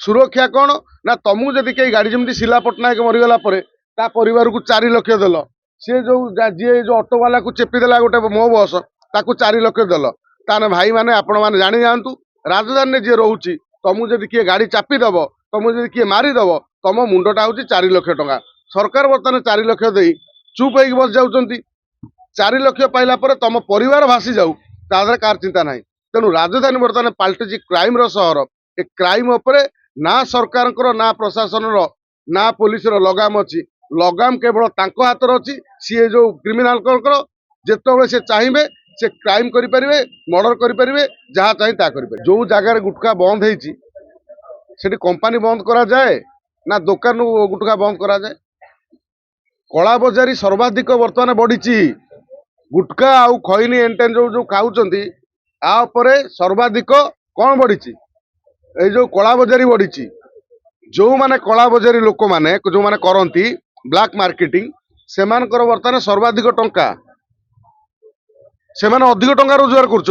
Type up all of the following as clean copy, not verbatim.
सुरक्षा कौन ना तुमको जदि कई गाड़ी जमी शिला पट्टनायक मरीगला ता परिवार को 4 लाख देल सी जो जी जो ऑटो वाला को चेपीदेला गोटे मो बस ताकू 4 लाख देल ताने भाई मैंने आपण मैंने जानी जातु राजधानी जी रोचे तुमको जदि किए गाड़ी चापीदब तुमको जदि किए मारिदब तुम मुंडटा हूँ 4 लाख टंका सरकार बर्तमान 4 लाख दे चुप हो बस जाऊँच 4 लाख पाइला तुम परिवार भासी जाऊ तादर कार चिंता ना तेणु राजधानी बर्तमान पलटिची क्राइम सहर ए क्राइम उपरे ना सरकार ना प्रशासन ना पुलिस लगाम अच्छी लगाम केवल तांको हाथ अच्छी सी जो क्रिमिनाल जिते से चाहिए से क्राइम करें मर्डर करें जहाँ चाहिए ता करें जो जगार गुटखा बंद होती कंपानी बंद करा जाए ना दुकान गुटखा बंद करा जाए कला बजारी सर्वाधिक बर्तमान बढ़ी गुटखा आउ खैनी एंटेन जो जो खाऊंट आपर सर्वाधिक कौन बढ़ी ये जो कला बजारी बढ़ी जो माने कला बजारी लोक माने जो माने करती ब्लैक मार्केटिंग से बर्तमान सर्वाधिक टंका से अधिक टंका रोजगार कर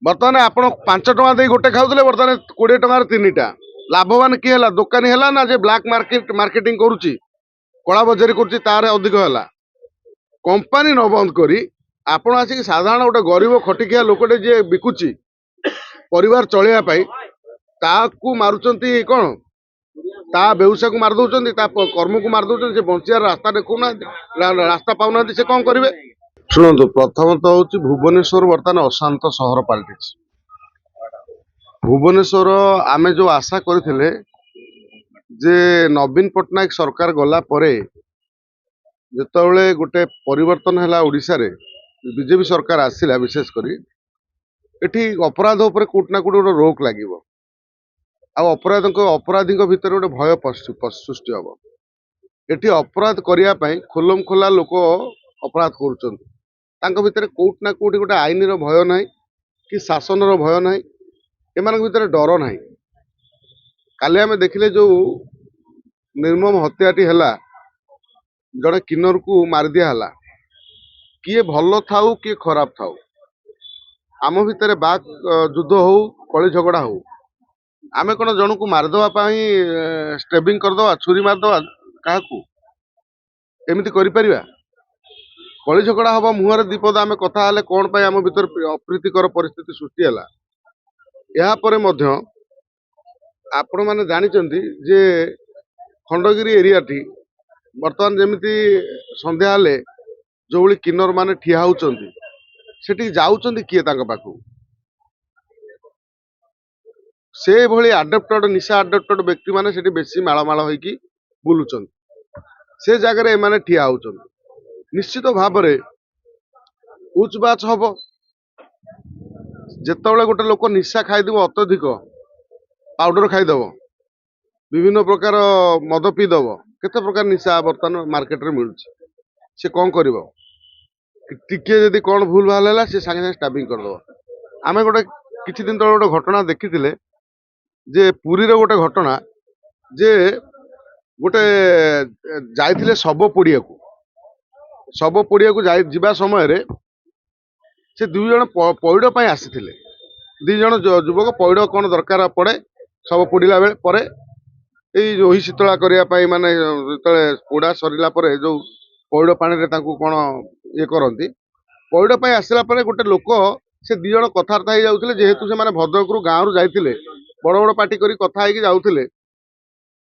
बर्तमान आप 5 टंका दे गोटे खाऊले बर्तमान 20 टंकार 3टा लाभवान किए है दुकानी है ना जे ब्लैक मार्केटिंग करुच्ची कला बजारी करुच्ची तार अधिक है कंपानी न बंद करी आपण आसिक साधारण गोटे गरीब खटिकिया लोकटे जे बिकुची परिवार चलिया ताकू मारुचंती कौन ता व्यवसाय को मारदे कर्म को मारदे से बंचार रास्ता देखुना रास्ता पाऊना से कौन करेंगे शुणु प्रथमतः हूँ भुवनेश्वर बर्तमान अशांत सहर पलटि भुवनेश्वर आमे जो आशा करथिले जे नवीन पट्टनायक सरकार गला परे जेतबेले गोटे परिवर्तन है ओडिशा रे बीजेपी सरकार आसिला विशेष करी एठी अपराध उपर कोट ना कोट गोटे रोक लगे अपराधी भितर गोटे भय सृष्टि हम एठी अपराध करने खोलम खोला लोक अपराध कर भितर कोट ना कोट गोटे आईन भय ना कि शासन भय ना एम भीतर डर ना काली आम देखिले जो निर्मम हत्याटी है जड़े किन्नर को मार दिया किए भल थाऊ किए खराब थाऊ आम भितर बाक युद्ध हो कली झगड़ा हो आमे कौन जन को मारदे स्टेबिंग करदे छुरी मारदे क्या एमती कर कली झगड़ा हम मुहर दीपद आम कथा कौन आम भीतर अप्रीतिकर परिस्थिति सृष्टि है यापर आपण मैंने जानते जे खंडगिरी एरिया टी बर्तमान जमीती संध्या जो भाई किन्नर माने ठिया होती सेठी जाउचंदी किए पाखु से भली आडप्टेड निशा आडप्टेड व्यक्ति माने सेठी बेसी मालमाल होइकी बुलुचन से जगह एमाने ठिया होचन निश्चित भाव में उचबाच हम जितेबाला गोटे लोक निशा खाईदेव अत्यधिक पाउडर खाईदेव विभिन्न प्रकार मद पीदेव केते प्रकार निशा बर्तमान मार्केट में मिलूँ से कौन कर टिके जदि कौन भूल भाल है से सागे सागे स्टाबिंग करदेव आम गोटे किछि दिन तले गोटे घटना देखी जे पुरी रे गोटे घटना जे गोटे जाइथिले शव पोड़िया को जावा समय रे से 2 जन पैड़ पर आसीथिले 2 जन युवक पैड़ कौन दरकार पड़े शव पोड़ा बेले परे जो शीतला करने माने पोड़ा सरला जो पैड़ पानी कौन ये करती पैड़ पर आसला गोटे लोक से 2 जन कथबार्ता हो जाते जेहेतु से भद्रक गाँव रु जाते बड़ बड़ पार्टी कर कथा होगी जाते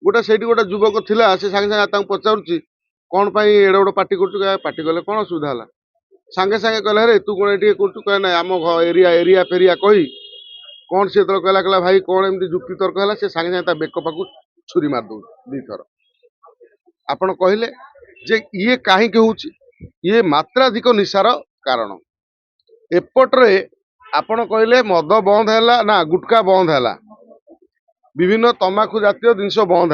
गोटे से गोटे युवक थिला से सागे सागे पचारूँ कौन पाई एड़े बड़ पार्टी पार्टी कले कौन असुविधा है सागे सागे कहला रे तू कौन ये कर ना आम एरिया एरिया फेरिया कही कौन सी कहला कहला भाई कौन एमती जुक्ति तर्क है से सागे सागे बेक पाक छुरी मार दौ 2 थर आपण कहले जे ये कहीं ये मात्राधिक निशार कारण एपट्रे आपण कहले मद बंद है ना गुटखा बंद है विभिन्न तमाकू जातीय जिनस बंद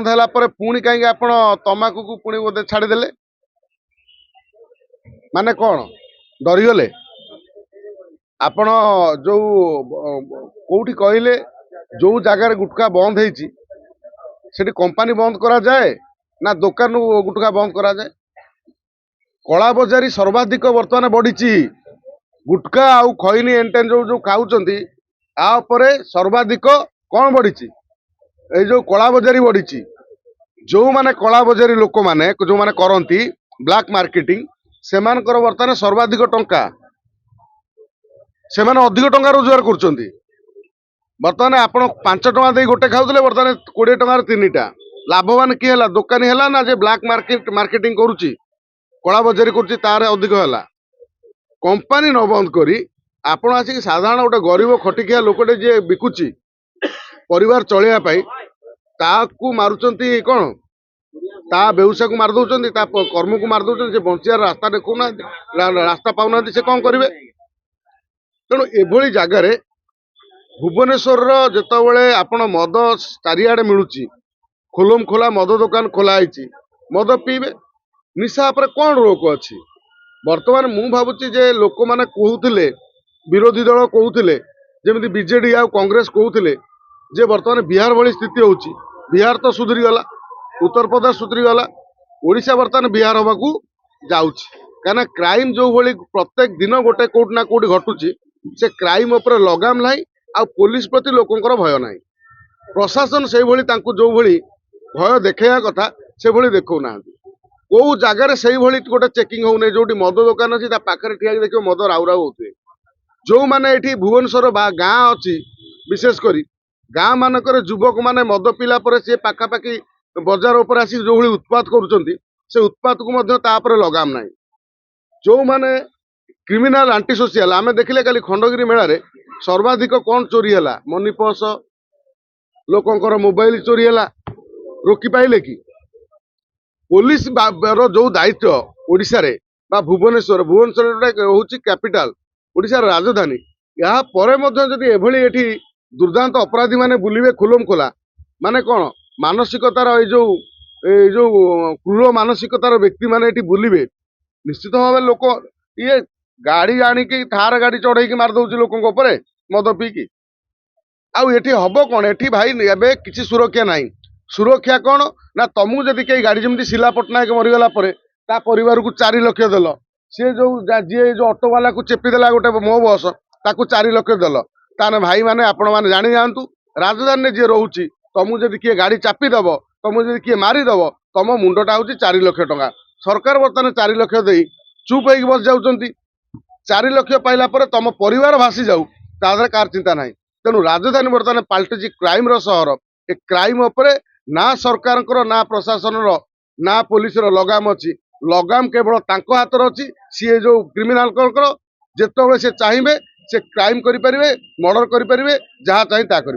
है पुणी कहीं आपण तमाकू को पुणी बोधे छाड़देले माने कौन डरीगले आपण जो कौटी कहले जो जगार गुटखा बंद होती कंपानी बंद करा जाए ना दुकान गुटखा बंद करा जाए कला बजारी सर्वाधिक बर्तमान बढ़ी गुटखा आउ खैनी एंटेन जो जो खाऊंट ଆ ଉପରେ ସର୍ବାଧିକ କଣ ବଢିଛି? ଏଇ ଯୋଉ କଳା ବଜାରୀ ବଢିଛି। ଯୋଉମାନେ କଳା ବଜାରୀ ଲୋକମାନେ ଯୋଉମାନେ କରନ୍ତି ବ୍ଲାକ୍ ମାର୍କେଟିଂ, ସେମାନଙ୍କର ବର୍ତ୍ତମାନ ସର୍ବାଧିକ ଟଙ୍କା, ସେମାନେ ଅଧିକ ଟଙ୍କା ରୋଜଗାର କରୁଛନ୍ତି। ବର୍ତ୍ତମାନ ଆପଣ 5 ଟଙ୍କା ଦେଇ ଗୋଟେ ଖାଉଥିଲେ, ବର୍ତ୍ତମାନ 20 ଟଙ୍କାର 3ଟା। ଲାଭବାନ କିଏ ହେଲା? ଦୋକାନୀ ହେଲା ନା ଯେ ବ୍ଲାକ୍ ମାର୍କେଟିଂ କରୁଛି, କଳା ବଜାରୀ କରୁଛି, ତାର ଅଧିକ ହେଲା। କମ୍ପାନୀ ନ ବନ୍ଦ କରି ଆପଣ ଆସିକି ସାଧାରଣ ଗୋଟେ ଗରିବ ଖଟିଖିଆ ଲୋକଟେ ଯିଏ ବିକୁଛି ପରିବାର ଚଳେଇବା ପାଇଁ, ତାକୁ ମାରୁଛନ୍ତି କଣ? ତା ବ୍ୟବସାୟକୁ ମାରି ଦଉଛନ୍ତି, ତା କର୍ମକୁ ମାରି ଦଉଛନ୍ତି। ସେ ବଞ୍ଚିବାର ରାସ୍ତା ଦେଖଉନାହାନ୍ତି, ରାସ୍ତା ପାଉନାହାନ୍ତି, ସେ କଣ କରିବେ? ତେଣୁ ଏଭଳି ଜାଗାରେ ଭୁବନେଶ୍ୱରର ଯେତେବେଳେ ଆପଣ ମଦ ଚାରିଆଡେ ମିଳୁଛି, ଖୋଲମ ଖୋଲା ମଦ ଦୋକାନ ଖୋଲା ହେଇଛି, ମଦ ପିଇବେ। ନିଶା ଉପରେ କଣ ରୋକ ଅଛି? ବର୍ତ୍ତମାନ ମୁଁ ଭାବୁଛି ଯେ ଲୋକମାନେ କହୁଥିଲେ, ବିରୋଧୀ ଦଳ କହୁଥିଲେ, ଯେମିତି ବିଜେଡି ଆଉ କଂଗ୍ରେସ କହୁଥିଲେ ଯେ ବର୍ତ୍ତମାନ ବିହାର ଭଳି ସ୍ଥିତି ହଉଛି। ବିହାର ତ ସୁଧୁରିଗଲା, ଉତ୍ତରପ୍ରଦେଶ ସୁଧୁରିଗଲା, ଓଡ଼ିଶା ବର୍ତ୍ତମାନ ବିହାର ହବାକୁ ଯାଉଛି। କାହିଁକିନା କ୍ରାଇମ ଯୋଉ ଭଳି ପ୍ରତ୍ୟେକ ଦିନ ଗୋଟେ କୋଉଠି ନା କୋଉଠି ଘଟୁଛି, ସେ କ୍ରାଇମ ଉପରେ ଲଗାମ ନାହିଁ, ଆଉ ପୋଲିସ ପ୍ରତି ଲୋକଙ୍କର ଭୟ ନାହିଁ। ପ୍ରଶାସନ ସେଇଭଳି ତାଙ୍କୁ ଯୋଉ ଭଳି ଭୟ ଦେଖେଇବା କଥା ସେଭଳି ଦେଖଉନାହାନ୍ତି। କୋଉ ଜାଗାରେ ସେଇଭଳି ଗୋଟେ ଚେକିଂ ହଉନି। ଯୋଉଠି ମଦ ଦୋକାନ ଅଛି ତା ପାଖରେ ଠିଆ ହେଇକି ଦେଖିବ ମଦ ରାଉ ରାଉ ହଉଥିବେ। ଯୋଉମାନେ ଏଠି ଭୁବନେଶ୍ୱର ବା ଗାଁ ଅଛି, ବିଶେଷ କରି ଗାଁ ମାନଙ୍କରେ ଯୁବକ ମାନେ ମଦ ପିଇଲା ପରେ ସେ ପାଖାପାଖି ବଜାର ଉପରେ ଆସିକି ଯୋଉଭଳି ଉତ୍ପାତ କରୁଛନ୍ତି, ସେ ଉତ୍ପାତକୁ ମଧ୍ୟ ତା ଉପରେ ଲଗାମ ନାହିଁ। ଯୋଉମାନେ କ୍ରିମିନାଲ ଆଣ୍ଟି ସୋସିଆଲ, ଆମେ ଦେଖିଲେ କାଲି ଖଣ୍ଡଗିରି ମେଳାରେ ସର୍ବାଧିକ କଣ ଚୋରି ହେଲା? ମନି ପର୍ସ, ଲୋକଙ୍କର ମୋବାଇଲ ଚୋରି ହେଲା। ରୋକି ପାଇଲେ କି? ପୋଲିସ ର ଯୋଉ ଦାୟିତ୍ୱ ଓଡ଼ିଶାରେ ବା ଭୁବନେଶ୍ୱର ଗୋଟେ ହଉଛି କ୍ୟାପିଟାଲ, ଓଡ଼ିଶାର ରାଜଧାନୀ। ଏହା ପରେ ମଧ୍ୟ ଯଦି ଏଭଳି ଏଠି ଦୁର୍ଦାନ୍ତ ଅପରାଧୀ ମାନେ ବୁଲିବେ ଖୁଲମ ଖୋଲା, ମାନେ କଣ ମାନସିକତାର ଏଇ ଯୋଉ କ୍ରୂର ମାନସିକତାର ବ୍ୟକ୍ତି ମାନେ ଏଠି ବୁଲିବେ, ନିଶ୍ଚିତ ଭାବେ ଲୋକ ଇଏ ଗାଡି ଆଣିକି ଥାର ଗାଡି ଚଢେଇକି ମାରି ଦଉଛି ଲୋକଙ୍କ ଉପରେ ମଦ ପିଇକି। ଆଉ ଏଠି ହବ କଣ? ଏଠି ଭାଇ ଏବେ କିଛି ସୁରକ୍ଷା ନାହିଁ। ସୁରକ୍ଷା କଣ ନା, ତମକୁ ଯଦି କେହି ଗାଡି, ଯେମିତି ଶିଲା ପଟ୍ଟନାୟକ ମରିଗଲା ପରେ ତା ପରିବାରକୁ 4 ଲକ୍ଷ ଦେଲ, ସିଏ ଯିଏ ଯୋଉ ଅଟୋ ବାଲାକୁ ଚେପି ଦେଲା ଗୋଟେ ମୋ ବସ, ତାକୁ 4 ଲକ୍ଷ ଦେଲ, ତାହେଲେ ଭାଇ ମାନେ ଆପଣ ମାନେ ଜାଣି ଯାଆନ୍ତୁ, ରାଜଧାନୀରେ ଯିଏ ରହୁଛି, ତମକୁ ଯଦି କିଏ ଗାଡି ଚାପି ଦବ, ତମକୁ ଯଦି କିଏ ମାରିଦବ, ତମ ମୁଣ୍ଡଟା ହଉଛି 4 ଲକ୍ଷ ଟଙ୍କା। ସରକାର ବର୍ତ୍ତମାନ 4 ଲକ୍ଷ ଦେଇ ଚୁପ୍ ହେଇକି ବସି ଯାଉଛନ୍ତି। 4 ଲକ୍ଷ ପାଇଲା ପରେ ତମ ପରିବାର ଭାସି ଯାଉ, ତା ଦେହରେ କାହାର ଚିନ୍ତା ନାହିଁ। ତେଣୁ ରାଜଧାନୀ ବର୍ତ୍ତମାନ ପାଲଟିଛି କ୍ରାଇମର ସହର। ଏ କ୍ରାଇମ ଉପରେ ନା ସରକାରଙ୍କର, ନା ପ୍ରଶାସନର, ନା ପୋଲିସର ଲଗାମ ଅଛି। ଲଗାମ କେବଳ ତାଙ୍କ ହାତରେ ଅଛି। ସିଏ ଯୋଉ କ୍ରିମିନାଲଙ୍କର ଯେତେବେଳେ ସେ ଚାହିଁବେ ସେ କ୍ରାଇମ କରିପାରିବେ, ମର୍ଡର କରିପାରିବେ, ଯାହା ଚାହିଁ ତାହା କରିପାରିବେ।